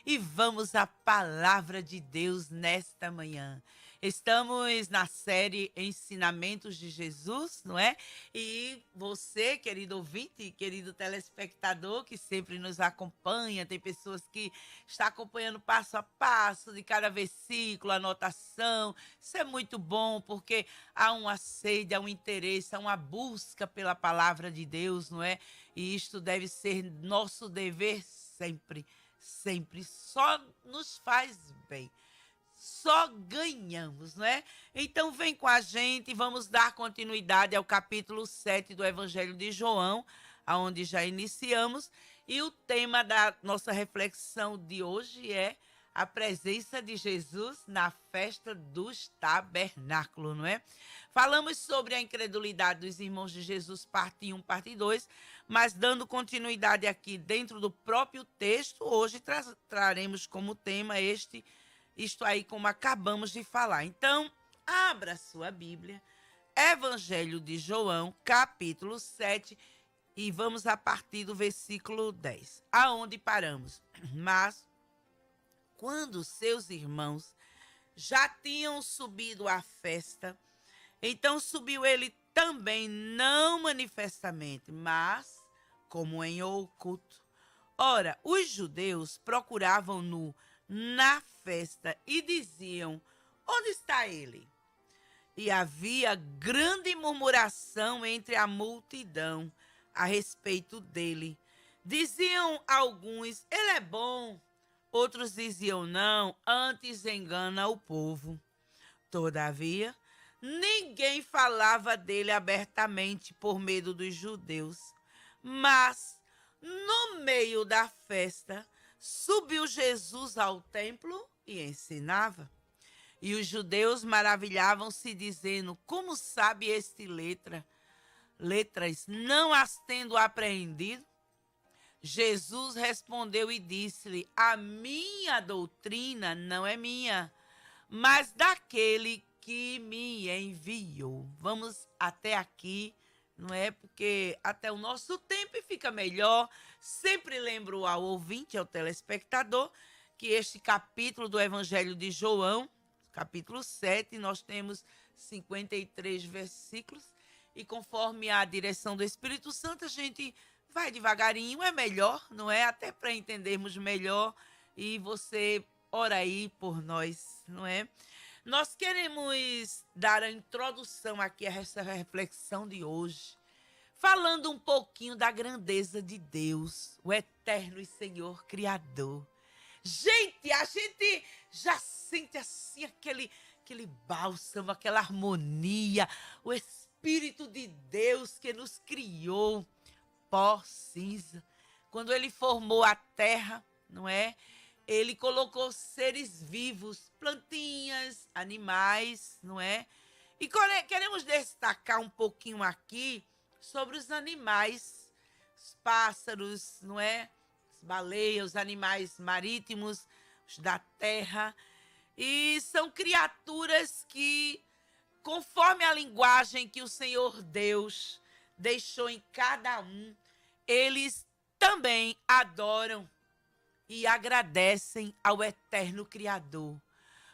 E vamos à palavra de Deus nesta manhã. Estamos na série Ensinamentos de Jesus, não é? E você, querido ouvinte, querido telespectador, que sempre nos acompanha, tem pessoas que estão acompanhando passo a passo de cada versículo, anotação. Isso é muito bom, porque há uma sede, há um interesse, há uma busca pela palavra de Deus, não é? E isto deve ser nosso dever sempre. Sempre, só nos faz bem, só ganhamos, não é? Então vem com a gente, vamos dar continuidade ao capítulo 7 do Evangelho de João, aonde já iniciamos, e o tema da nossa reflexão de hoje é a presença de Jesus na festa dos tabernáculos, não é? Falamos sobre a incredulidade dos irmãos de Jesus, parte 1, parte 2, mas dando continuidade aqui dentro do próprio texto, hoje traremos como tema isto aí como acabamos de falar. Então, abra sua Bíblia, Evangelho de João, capítulo 7, e vamos a partir do versículo 10, aonde paramos. Mas quando seus irmãos já tinham subido à festa, então subiu ele também, não manifestamente, mas como em oculto. Ora, os judeus procuravam-no na festa e diziam: onde está ele? E havia grande murmuração entre a multidão a respeito dele. Diziam alguns: ele é bom. Outros diziam: não, antes engana o povo. Todavia, ninguém falava dele abertamente por medo dos judeus. Mas, no meio da festa, subiu Jesus ao templo e ensinava. E os judeus maravilhavam-se, dizendo: como sabe este letras, não as tendo apreendido? Jesus respondeu e disse-lhe: a minha doutrina não é minha, mas daquele que me enviou. Vamos até aqui, não é? Porque até o nosso tempo fica melhor. Sempre lembro ao ouvinte, ao telespectador, que este capítulo do Evangelho de João, capítulo 7, nós temos 53 versículos, e conforme a direção do Espírito Santo, a gente vai devagarinho, é melhor, não é? Até para entendermos melhor, e você ora aí por nós, não é? Nós queremos dar a introdução aqui a essa reflexão de hoje, falando um pouquinho da grandeza de Deus, o eterno e Senhor Criador. Gente, a gente já sente assim aquele bálsamo, aquela harmonia, o Espírito de Deus que nos criou, pó, cinza. Quando ele formou a terra, não é? Ele colocou seres vivos, plantinhas, animais, não é? E queremos destacar um pouquinho aqui sobre os animais, os pássaros, não é? As baleias, os animais marítimos, os da terra. E são criaturas que, conforme a linguagem que o Senhor Deus deixou em cada um, eles também adoram e agradecem ao eterno Criador.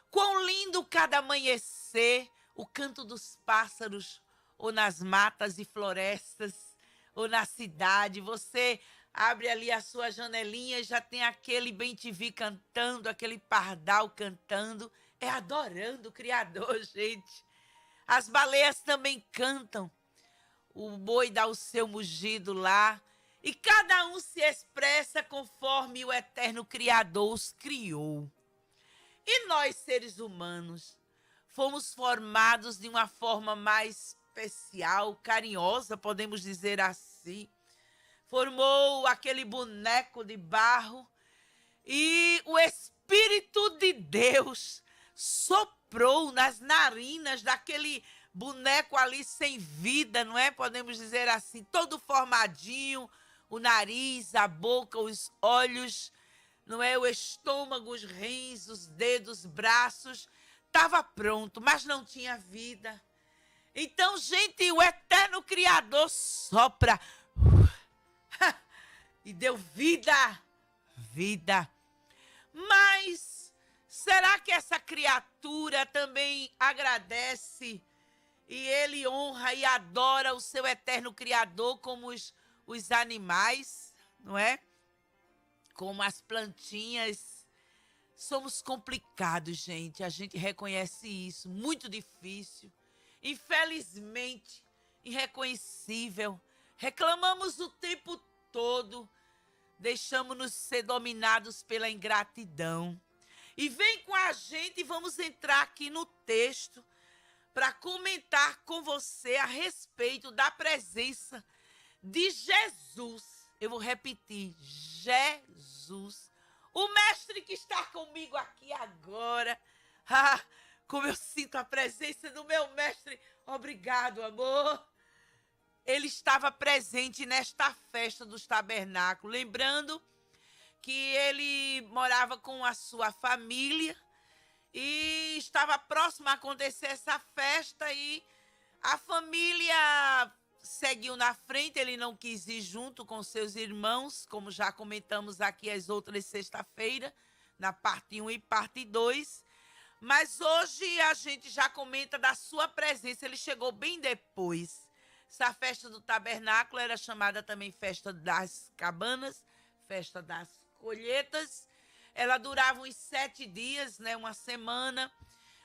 Quão lindo cada amanhecer, o canto dos pássaros, ou nas matas e florestas, ou na cidade. Você abre ali a sua janelinha e já tem aquele bem-te-vi cantando, aquele pardal cantando. É adorando o Criador, gente. As baleias também cantam. O boi dá o seu mugido lá. E cada um se expressa conforme o eterno Criador os criou. E nós, seres humanos, fomos formados de uma forma mais especial, carinhosa, podemos dizer assim. Formou aquele boneco de barro e o Espírito de Deus soprou nas narinas daquele boneco ali sem vida, não é? Podemos dizer assim, todo formadinho, o nariz, a boca, os olhos, não é? O estômago, os rins, os dedos, braços, estava pronto, mas não tinha vida. Então, gente, o eterno Criador sopra e deu vida, vida. Será que essa criatura também agradece e ele honra e adora o seu eterno Criador como os animais, não é? Como as plantinhas? Somos complicados, gente. A gente reconhece isso. Muito difícil. Infelizmente, irreconhecível. Reclamamos o tempo todo. Deixamos-nos ser dominados pela ingratidão. E vem com a gente e vamos entrar aqui no texto para comentar com você a respeito da presença de Jesus. Eu vou repetir, Jesus, o mestre que está comigo aqui agora. Ah, como eu sinto a presença do meu mestre. Obrigado, amor. Ele estava presente nesta festa dos tabernáculos, lembrando que ele morava com a sua família e estava próximo a acontecer essa festa e a família seguiu na frente, ele não quis ir junto com seus irmãos, como já comentamos aqui as outras sexta-feira, na parte 1 e parte 2. Mas hoje a gente já comenta da sua presença, ele chegou bem depois. Essa festa do tabernáculo era chamada também festa das cabanas, festa das colheitas. Ela durava uns 7 dias, né, uma semana.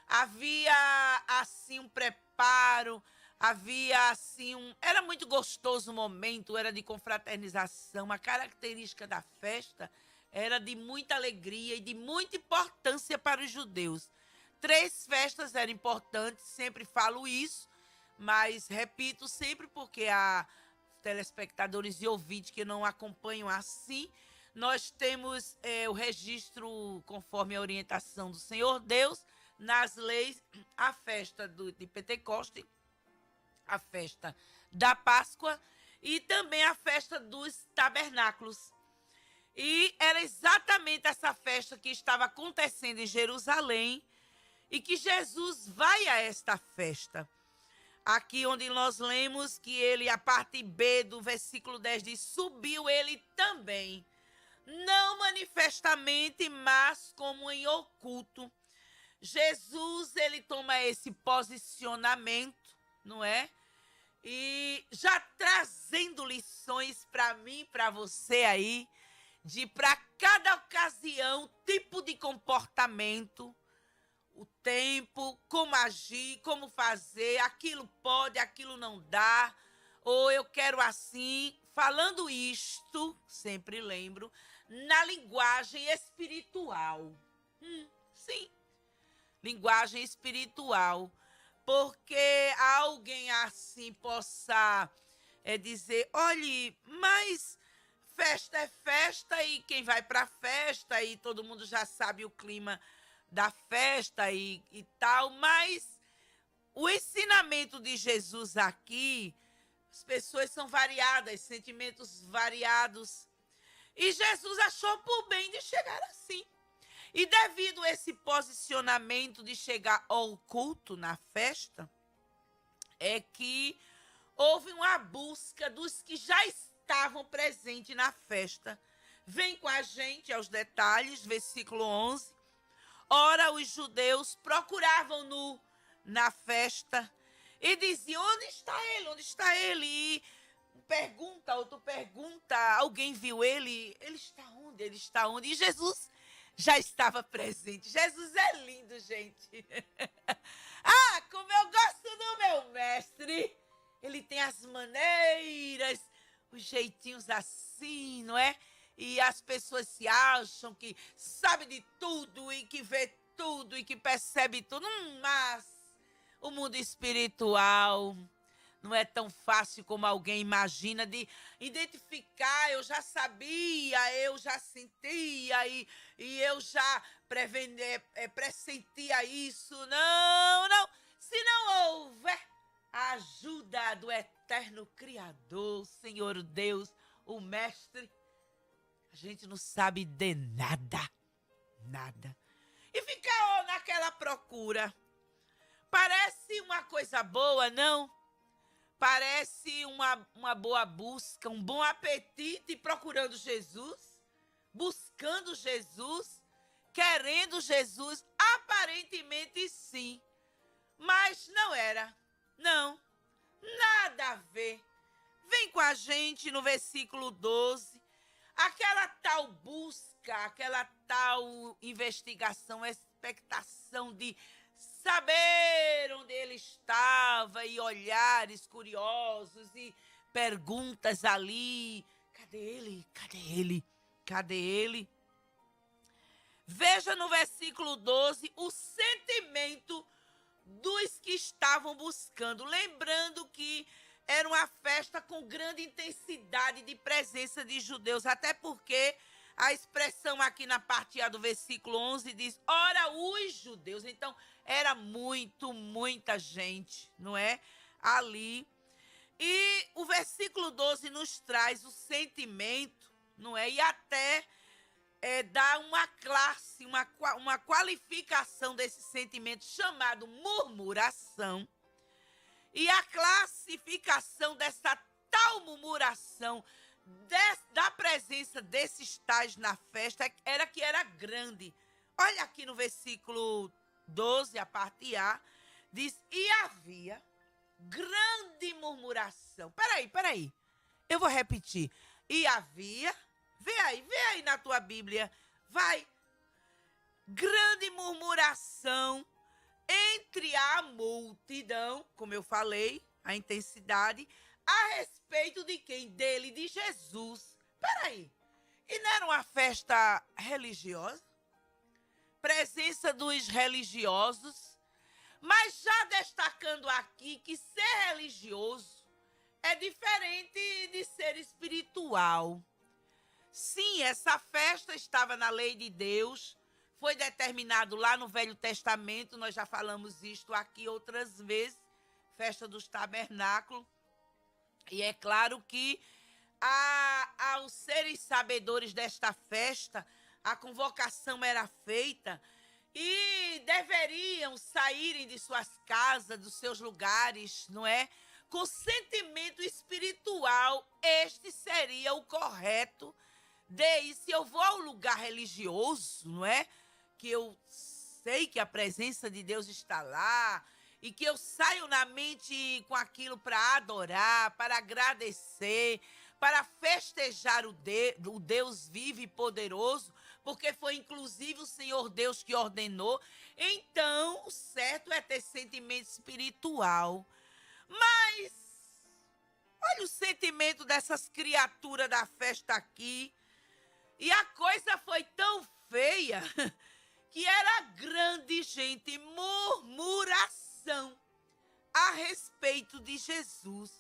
Havia assim um preparo, havia assim era muito gostoso o momento, era de confraternização. A característica da festa era de muita alegria e de muita importância para os judeus. 3 festas eram importantes, sempre falo isso, mas repito sempre porque há telespectadores e ouvintes que não acompanham assim. Nós temos o registro conforme a orientação do Senhor Deus, nas leis, a festa de Pentecoste, a festa da Páscoa e também a festa dos tabernáculos. E era exatamente essa festa que estava acontecendo em Jerusalém e que Jesus vai a esta festa. Aqui onde nós lemos que ele, a parte B do versículo 10 diz, subiu ele também, não manifestamente, mas como em oculto. Jesus, ele toma esse posicionamento, não é? E já trazendo lições para mim, para você aí, de para cada ocasião, tipo de comportamento, o tempo, como agir, como fazer, aquilo pode, aquilo não dá, ou eu quero assim. Falando isto, sempre lembro, na linguagem espiritual. Sim, linguagem espiritual. Porque alguém assim possa dizer, olhe, mas festa é festa e quem vai para festa e todo mundo já sabe o clima da festa e tal, mas o ensinamento de Jesus aqui, as pessoas são variadas, sentimentos variados, e Jesus achou por bem de chegar assim. E devido a esse posicionamento de chegar ao culto na festa, é que houve uma busca dos que já estavam presentes na festa. Vem com a gente aos detalhes, versículo 11. Ora, os judeus procuravam-no na festa e diziam, onde está ele? Onde está ele? E pergunta, outro pergunta, alguém viu ele? Ele está onde? Ele está onde? E Jesus já estava presente. Jesus é lindo, gente. Ah, como eu gosto do meu mestre. Ele tem as maneiras, os jeitinhos assim, não é? E as pessoas se acham que sabe de tudo e que vê tudo e que percebe tudo. Mas o mundo espiritual não é tão fácil como alguém imagina de identificar. Eu já sabia, eu já sentia e eu já pressentia isso. Não, não. Se não houver a ajuda do eterno Criador, Senhor Deus, o Mestre, a gente não sabe de nada. Nada. E fica naquela procura. Parece uma coisa boa, não? Parece uma boa busca, um bom apetite procurando Jesus, buscando Jesus. querendo Jesus? Aparentemente sim, mas não era. Não, nada a ver. Vem com a gente no versículo 12. Aquela tal busca, aquela tal investigação, expectação de saber onde ele estava e olhares curiosos e perguntas ali. Cadê ele? Cadê ele? Cadê ele? Veja no versículo 12 o sentimento dos que estavam buscando. Lembrando que era uma festa com grande intensidade de presença de judeus, até porque a expressão aqui na parte A do versículo 11 diz, ora, os judeus. Então, era muita gente, não é? Ali. E o versículo 12 nos traz o sentimento, não é? E até dá uma classe, uma qualificação desse sentimento chamado murmuração. E a classificação dessa tal murmuração, da presença desses tais na festa, era que era grande. Olha aqui no versículo 12, a parte A, diz, e havia grande murmuração. Peraí, eu vou repetir. E havia, vê aí na tua Bíblia, vai, grande murmuração entre a multidão, como eu falei, a intensidade, a respeito de quem? Dele, de Jesus. Peraí, e não era uma festa religiosa? Presença dos religiosos, mas já destacando aqui que ser religioso é diferente de ser espiritual. Sim, essa festa estava na lei de Deus, foi determinado lá no Velho Testamento, nós já falamos isto aqui outras vezes, festa dos tabernáculos. E é claro que aos seres sabedores desta festa, a convocação era feita e deveriam saírem de suas casas, dos seus lugares, não é? Com sentimento espiritual, este seria o correto. Se eu vou ao lugar religioso, não é? Que eu sei que a presença de Deus está lá e que eu saio na mente com aquilo para adorar, para agradecer, para festejar o Deus vivo e poderoso, porque foi inclusive o Senhor Deus que ordenou. Então, o certo é ter sentimento espiritual. Mas, olha o sentimento dessas criaturas da festa aqui. E a coisa foi tão feia que era grande, gente, murmuração a respeito de Jesus.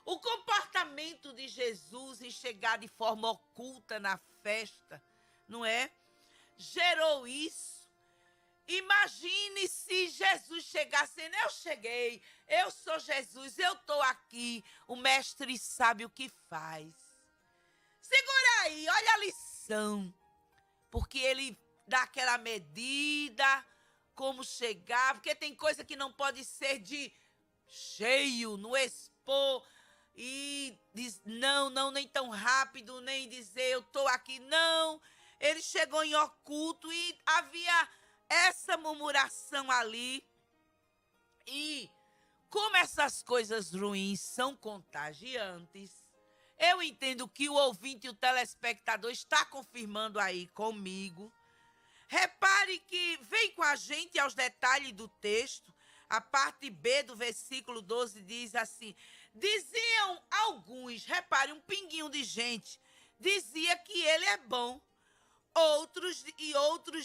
O comportamento de Jesus em chegar de forma oculta na festa, não é? Gerou isso. Imagine se Jesus chegasse, eu cheguei, eu sou Jesus, eu estou aqui, o mestre sabe o que faz. Segura aí, olha a lição, porque ele dá aquela medida, como chegar, porque tem coisa que não pode ser de cheio, no expor, e diz, não, nem tão rápido, nem dizer eu estou aqui, não. Ele chegou em oculto e havia essa murmuração ali. E como essas coisas ruins são contagiantes, eu entendo que o ouvinte e o telespectador está confirmando aí comigo. Repare que vem com a gente aos detalhes do texto. A parte B do versículo 12 diz assim, diziam alguns, repare, um pinguinho de gente, dizia que ele é bom. Outros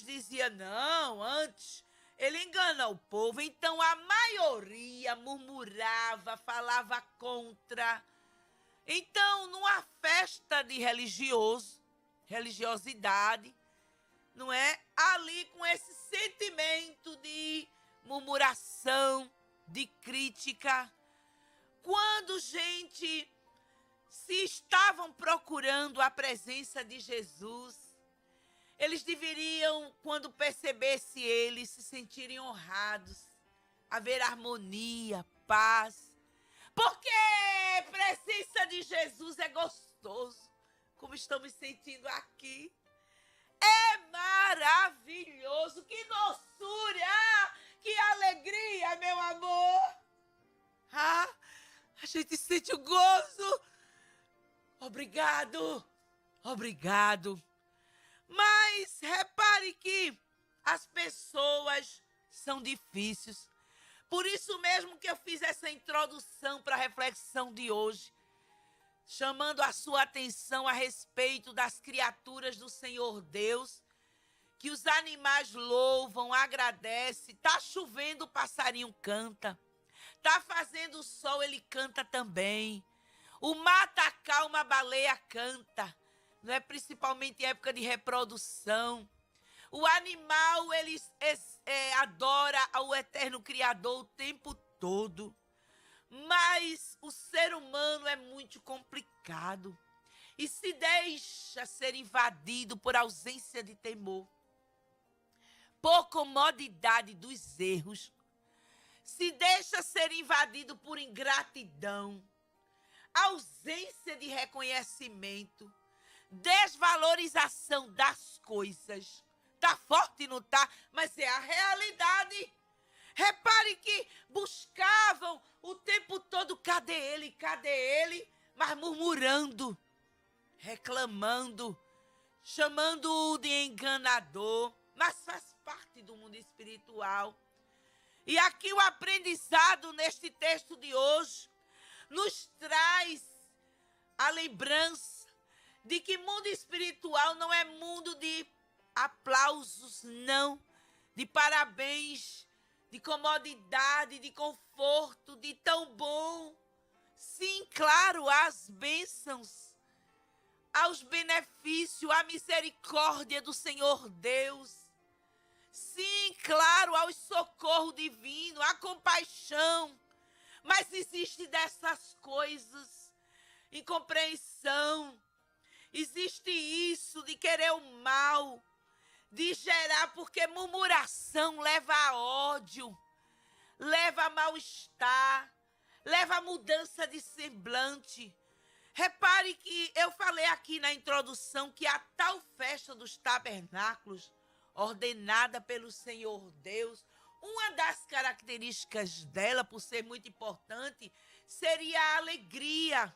diziam, não, antes ele engana o povo. Então a maioria murmurava, falava contra. Então, numa festa de religiosidade, não é? Ali com esse sentimento de murmuração, de crítica. Quando, gente, se estavam procurando a presença de Jesus, eles deveriam, quando percebesse ele, se sentirem honrados, haver harmonia, paz. Porque a presença de Jesus é gostoso, como estamos sentindo aqui. É maravilhoso. Que doçura, que alegria, meu amor. Ah, a gente sente o gozo. Obrigado, obrigado. Mas repare que as pessoas são difíceis. Por isso mesmo que eu fiz essa introdução para a reflexão de hoje, chamando a sua atenção a respeito das criaturas do Senhor Deus, que os animais louvam, agradecem. Tá chovendo, o passarinho canta. Tá fazendo sol, ele canta também. O mar tá calmo, a baleia canta. Não é? Principalmente em época de reprodução. O animal, ele adora ao eterno Criador o tempo todo. Mas o ser humano é muito complicado. E se deixa ser invadido por ausência de temor, por comodidade dos erros, se deixa ser invadido por ingratidão, ausência de reconhecimento, desvalorização das coisas. Tá forte, não tá? Mas é a realidade. Repare que buscavam o tempo todo, cadê ele, mas murmurando, reclamando, chamando-o de enganador, mas faz parte do mundo espiritual. E aqui o aprendizado neste texto de hoje nos traz a lembrança de que mundo espiritual não é mundo de aplausos, não, de parabéns, de comodidade, de conforto, de tão bom. Sim, claro, as bênçãos, aos benefícios, à misericórdia do Senhor Deus. Sim, claro, ao socorro divino, à compaixão. Mas existe dessas coisas, incompreensão. Existe isso de querer o mal, de gerar, porque murmuração leva a ódio, leva a mal-estar, leva a mudança de semblante. Repare que eu falei aqui na introdução que a tal festa dos tabernáculos, ordenada pelo Senhor Deus, uma das características dela, por ser muito importante, seria a alegria.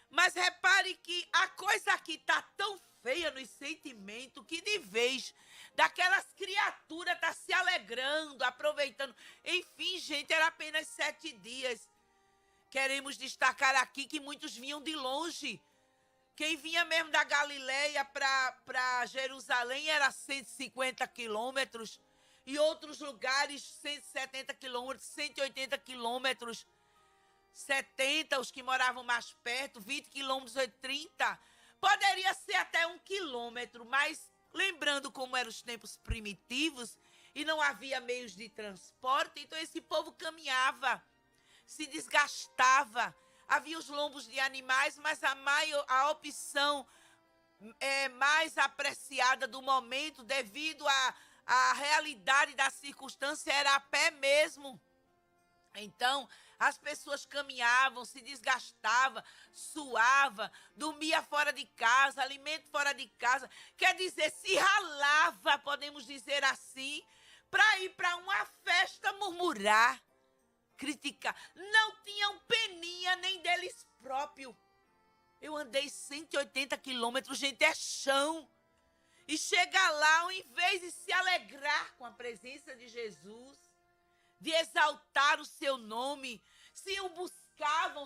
Mas repare que a coisa aqui está tão feia nos sentimentos que de vez daquelas criaturas tá se alegrando, aproveitando. Enfim, gente, era apenas 7 dias. Queremos destacar aqui que muitos vinham de longe. Quem vinha mesmo da Galileia para Jerusalém era 150 quilômetros. E outros lugares, 170 quilômetros, 180 quilômetros. 70, os que moravam mais perto, 20 quilômetros, 30. Poderia ser até 1 quilômetro, mas lembrando como eram os tempos primitivos e não havia meios de transporte, então esse povo caminhava, se desgastava. Havia os lombos de animais, mas a opção mais apreciada do momento, devido à realidade da circunstância, era a pé mesmo. Então, as pessoas caminhavam, se desgastavam, suava, dormia fora de casa, alimento fora de casa. Quer dizer, se ralava, podemos dizer assim, para ir para uma festa murmurar, criticar. Não tinham peninha nem deles próprios. Eu andei 180 quilômetros, gente, é chão. E chega lá, ao invés de se alegrar com a presença de Jesus, de exaltar o seu nome, se o buscavam,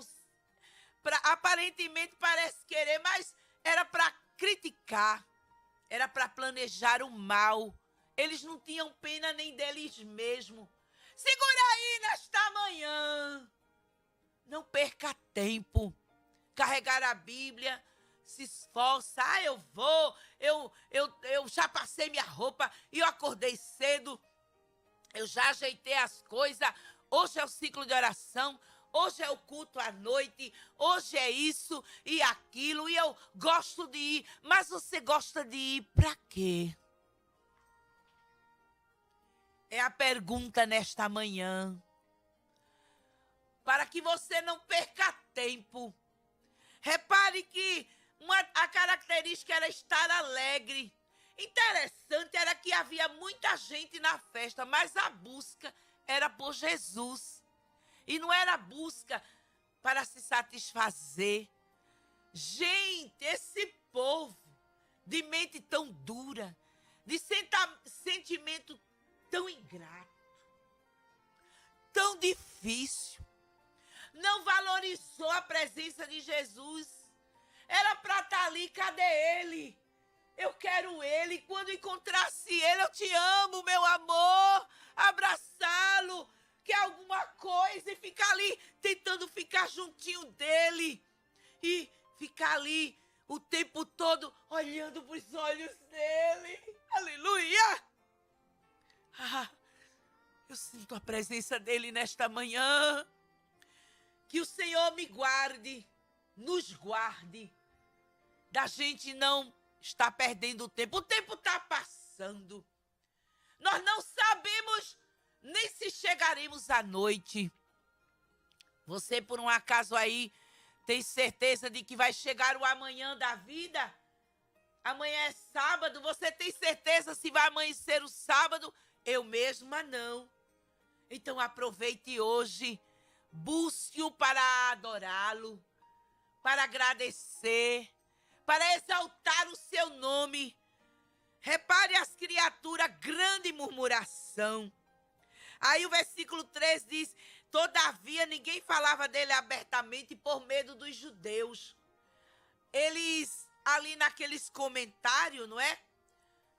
aparentemente parece querer, mas era para criticar, era para planejar o mal. Eles não tinham pena nem deles mesmos. Segura aí nesta manhã, não perca tempo, carregar a Bíblia, se esforça, eu vou, eu já passei minha roupa e eu acordei cedo, eu já ajeitei as coisas, hoje é o ciclo de oração, hoje é o culto à noite, hoje é isso e aquilo, e eu gosto de ir. Mas você gosta de ir para quê? É a pergunta nesta manhã. Para que você não perca tempo. Repare que a característica era estar alegre. Interessante era que havia muita gente na festa, mas a busca era por Jesus. E não era busca para se satisfazer. Gente, esse povo de mente tão dura, de sentimento tão ingrato, tão difícil, não valorizou a presença de Jesus. Era para estar ali, cadê ele? Eu quero ele. Quando encontrasse ele, eu te amo, meu amor. Abraçá-lo, quer alguma coisa, e ficar ali tentando ficar juntinho dele. E ficar ali o tempo todo olhando para os olhos dele. Aleluia! Ah, eu sinto a presença dele nesta manhã. Que o Senhor me guarde, nos guarde, da gente não estar perdendo o tempo. O tempo está passando. Nós não sabemos nem se chegaremos à noite. Você, por um acaso aí, tem certeza de que vai chegar o amanhã da vida? Amanhã é sábado, você tem certeza se vai amanhecer o sábado? Eu mesma não. Então aproveite hoje, busque-o para adorá-lo, para agradecer, para exaltar o seu nome. Repare as criaturas, grande murmuração. Aí o versículo 3 diz: todavia ninguém falava dele abertamente por medo dos judeus. Eles, ali naqueles comentários, não é?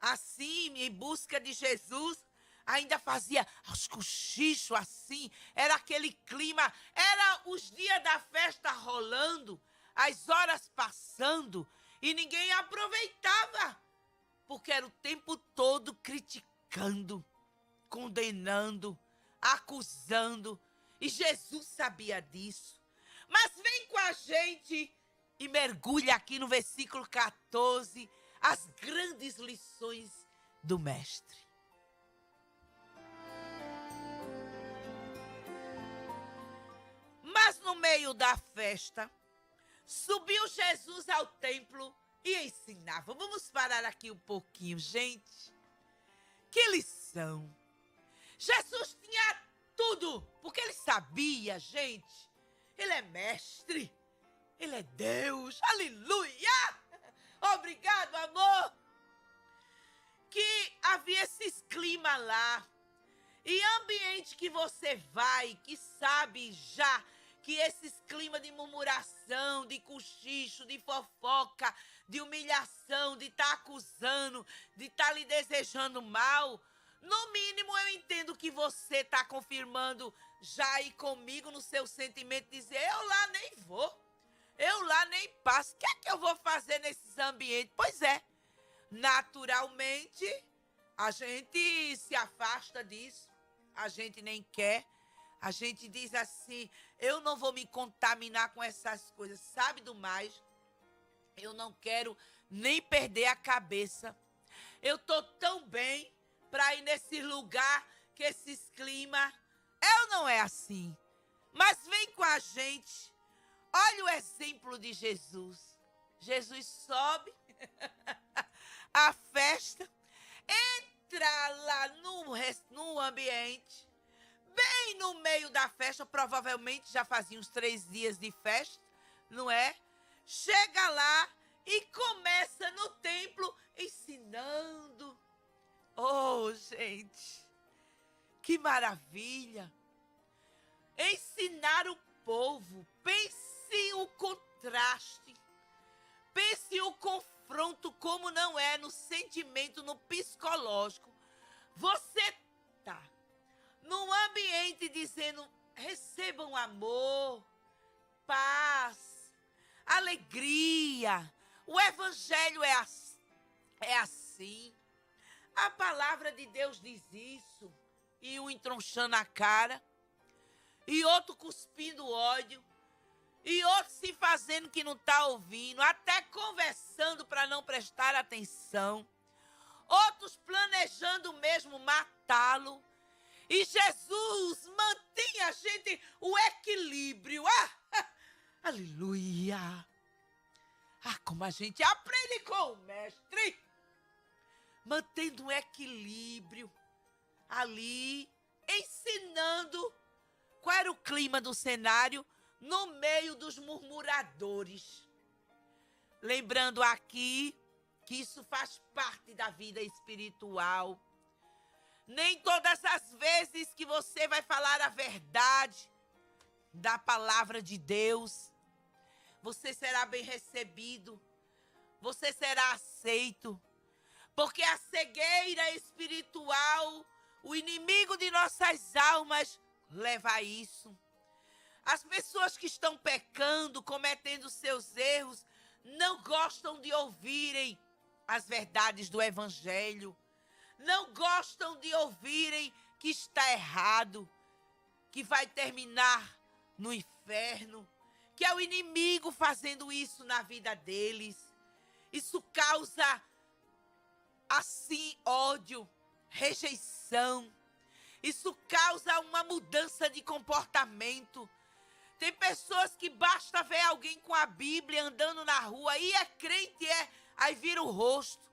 Assim, em busca de Jesus, ainda fazia aos cochichos assim. Era aquele clima, era os dias da festa rolando, as horas passando, e ninguém aproveitava, porque era o tempo todo criticando, condenando, acusando. E Jesus sabia disso. Mas vem com a gente e mergulha aqui no versículo 14, as grandes lições do Mestre. Mas no meio da festa, subiu Jesus ao templo e ensinava. Vamos parar aqui um pouquinho, gente. Que lição! Jesus tinha tudo, porque ele sabia, gente. Ele é mestre, ele é Deus, aleluia! Obrigado, amor! Que havia esses climas lá, e ambiente que você vai, que sabe já que esses climas de murmuração, de cochicho, de fofoca, de humilhação, de estar acusando, de estar lhe desejando mal, no mínimo eu entendo que você está confirmando já aí comigo no seu sentimento, dizer, eu lá nem vou, eu lá nem passo, o que é que eu vou fazer nesses ambientes? Pois é, naturalmente a gente se afasta disso, a gente nem quer. A gente diz assim, eu não vou me contaminar com essas coisas, sabe do mais? Eu não quero nem perder a cabeça. Eu tô tão bem para ir nesse lugar, que esses climas. Eu não é assim. Mas vem com a gente. Olha o exemplo de Jesus. Jesus sobe a festa, entra lá no ambiente, bem no meio da festa, provavelmente já fazia uns 3 dias de festa, não é? Chega lá e começa no templo ensinando. Oh, gente, que maravilha! Ensinar o povo. Pense o contraste, pense o confronto, como não é no sentimento, no psicológico. Você tá num ambiente dizendo, recebam amor, paz, alegria. O evangelho é assim. A palavra de Deus diz isso. E um entronchando a cara, e outro cuspindo ódio, e outro se fazendo que não está ouvindo, até conversando para não prestar atenção. Outros planejando mesmo matá-lo. E Jesus mantinha a gente o equilíbrio. Aleluia! Como a gente aprende com o mestre. mantendo um equilíbrio ali, ensinando qual era o clima do cenário no meio dos murmuradores. Lembrando aqui que isso faz parte da vida espiritual. Nem todas as vezes que você vai falar a verdade da palavra de Deus, você será bem recebido, você será aceito, porque a cegueira espiritual, o inimigo de nossas almas, leva a isso. As pessoas que estão pecando, cometendo seus erros, não gostam de ouvirem as verdades do Evangelho, não gostam de ouvirem que está errado, que vai terminar no inferno, que é o inimigo fazendo isso na vida deles. Isso causa, assim, ódio, rejeição. Isso causa uma mudança de comportamento. Tem pessoas que basta ver alguém com a Bíblia andando na rua, e é crente, aí vira o rosto.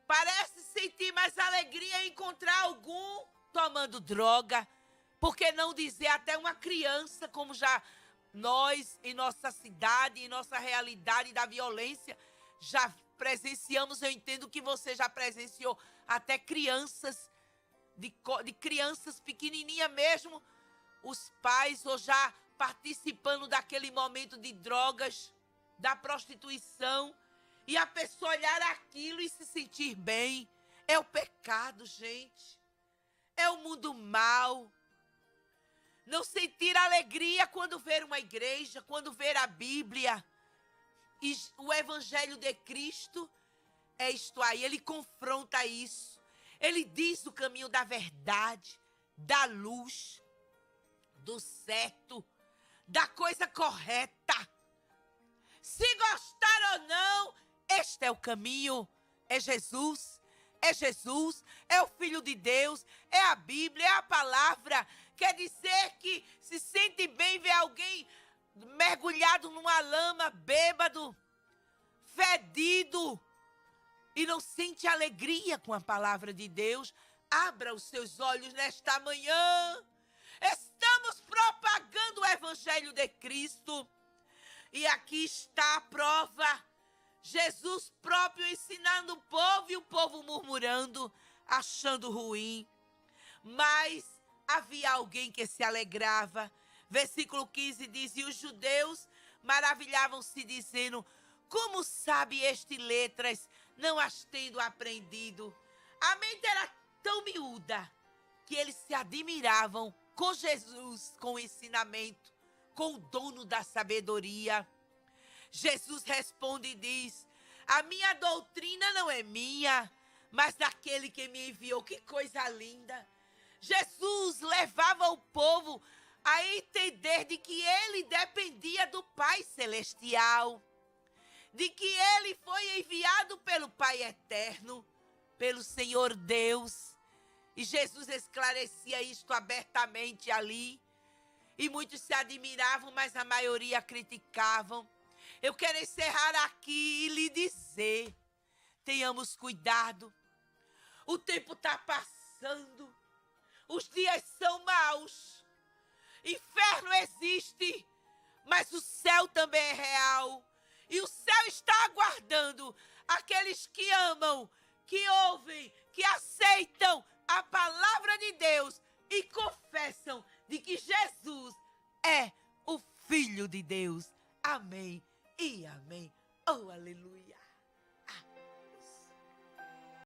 Parece sentir mais alegria em encontrar algum tomando droga. Por que não dizer até uma criança, como já nós, em nossa cidade, em nossa realidade da violência, já presenciamos. Eu entendo que você já presenciou até crianças, de crianças pequenininhas mesmo, os pais ou já participando daquele momento de drogas, da prostituição, e a pessoa olhar aquilo e se sentir bem. É o pecado, gente. É o mundo mau. Não sentir alegria quando ver uma igreja, quando ver a Bíblia. E o Evangelho de Cristo é isto aí, ele confronta isso. Ele diz o caminho da verdade, da luz, do certo, da coisa correta. Se gostar ou não, este é o caminho. É Jesus, é o Filho de Deus, é a Bíblia, é a palavra. Quer dizer que se sente bem ver alguém mergulhado numa lama, bêbado, fedido, e não sente alegria com a palavra de Deus. Abra os seus olhos nesta manhã. Estamos propagando o Evangelho de Cristo. E aqui está a prova. Jesus próprio ensinando o povo e o povo murmurando, achando ruim. Mas havia alguém que se alegrava. Versículo 15 diz: e os judeus maravilhavam-se, dizendo: como sabe este letras, não as tendo aprendido? A mente era tão miúda que eles se admiravam com Jesus, com o ensinamento, com o dono da sabedoria. Jesus responde e diz: a minha doutrina não é minha, mas daquele que me enviou. Que coisa linda! Jesus levava o povo a entender de que ele dependia do Pai Celestial, de que ele foi enviado pelo Pai Eterno, pelo Senhor Deus. E Jesus esclarecia isto abertamente ali. E muitos se admiravam, mas a maioria criticavam. Eu quero encerrar aqui e lhe dizer: tenhamos cuidado. O tempo está passando. Os dias são maus. Inferno existe, mas o céu também é real. E o céu está aguardando aqueles que amam, que ouvem, que aceitam a palavra de Deus e confessam de que Jesus é o Filho de Deus. Amém e amém. Oh, aleluia.